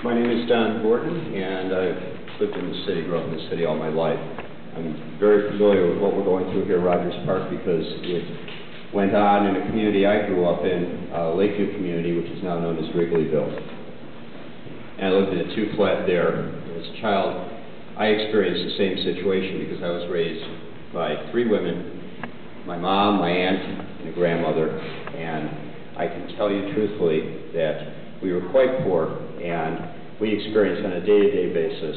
My name is Don Gordon, and I've lived in the city, grew up in the city all my life. I'm very familiar with what we're going through here at Rogers Park because it went on in a community I grew up in, Lakeview community, which is now known as Wrigleyville. And I lived in a two-flat there. As a child, I experienced the same situation because I was raised by three women, my mom, my aunt, and a grandmother. And I can tell you truthfully that we were quite poor, and we experienced on a day-to-day basis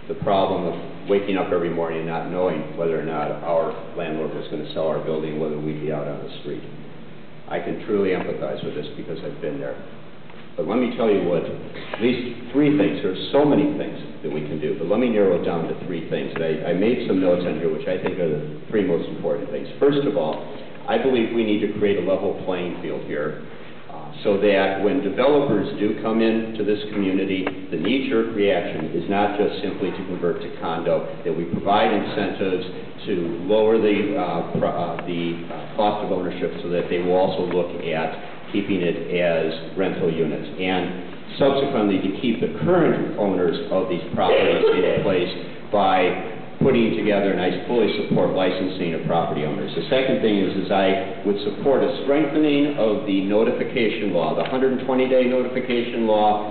the problem of waking up every morning and not knowing whether or not our landlord was going to sell our building, whether we'd be out on the street. I can truly empathize with this because I've been there. But let me tell you what, at least three things. There's so many things that we can do, but let me narrow it down to three things. And I made some notes on here which I think are the three most important things. First of all, I believe we need to create a level playing field here so that when developers do come into this community, the knee-jerk reaction is not just simply to convert to condo, that we provide incentives to lower the cost of ownership so that they will also look at keeping it as rental units, and subsequently to keep the current owners of these properties in place by putting together, and I fully support licensing of property owners. The second thing is I would support a strengthening of the notification law. The 120-day notification law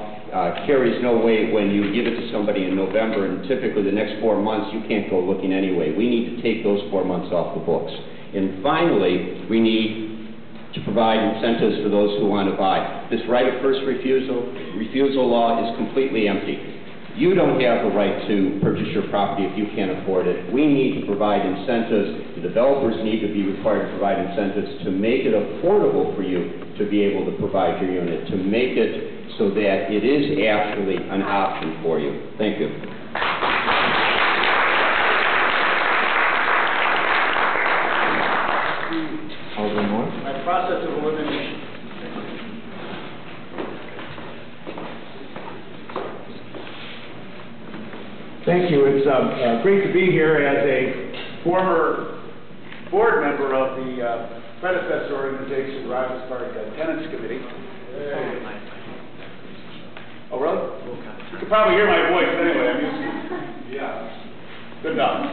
carries no weight when you give it to somebody in November, and typically the next 4 months you can't go looking anyway. We need to take those 4 months off the books. And finally, we need to provide incentives for those who want to buy. This right of first refusal law is completely empty. You don't have the right to purchase your property if you can't afford it. We need to provide incentives. The developers need to be required to provide incentives to make it affordable for you to be able to provide your unit, to make it so that it is actually an option for you. Thank you. Alderman Moore. My process of elimination. Thank you. It's great to be here as a former board member of the predecessor organization, Rogers Park Tenants Committee. Oh, really? You can probably hear my voice anyway. I'm used to it. Yeah. Good enough.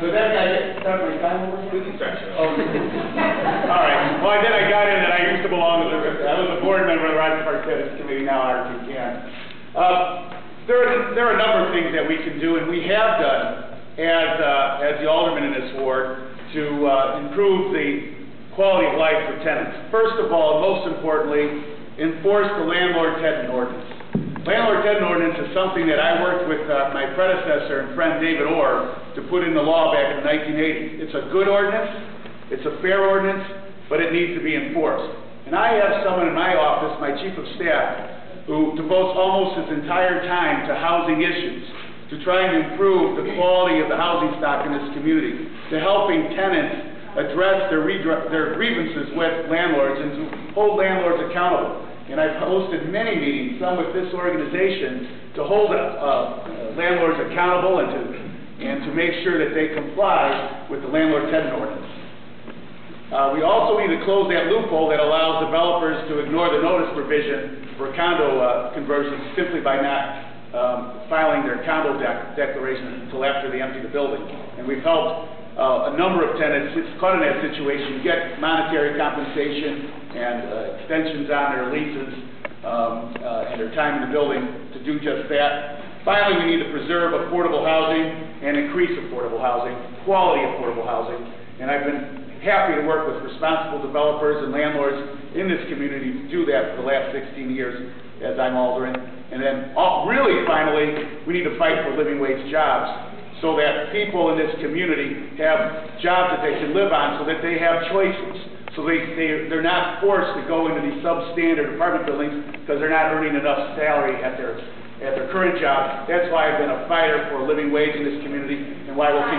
Did that guy start my time over here? We can start. Oh. All right. Well, then I got in and I used to belong to I was a board member of the Rogers Park Tenants Committee, now Rpcan. There are a number of things that we can do, and we have done as the alderman in this ward to improve the quality of life for tenants. First of all, most importantly, enforce the landlord-tenant ordinance. Landlord-tenant ordinance is something that I worked with my predecessor and friend David Orr to put in the law back in the 1980s. It's a good ordinance, it's a fair ordinance, but it needs to be enforced. And I have someone in my office, my chief of staff, who devotes almost his entire time to housing issues, to trying to improve the quality of the housing stock in this community, to helping tenants address their grievances with landlords and to hold landlords accountable. And I've hosted many meetings, some with this organization, to hold landlords accountable and to make sure that they comply with the landlord-tenant ordinance. We also need to close that loophole that allows developers to ignore the notice provision for condo conversions simply by not filing their condo declaration until after they empty the building. And we've helped a number of tenants caught in that situation get monetary compensation and extensions on their leases and their time in the building to do just that. Finally, we need to preserve affordable housing and increase affordable housing, quality affordable housing. And I've been happy to work with responsible developers and landlords in this community to do that for the last 16 years as I'm alderman. And then really finally, we need to fight for living wage jobs so that people in this community have jobs that they can live on, so that they have choices, so they're not forced to go into these substandard apartment buildings because they're not earning enough salary at their current job. That's why I've been a fighter for a living wage in this community and why we'll keep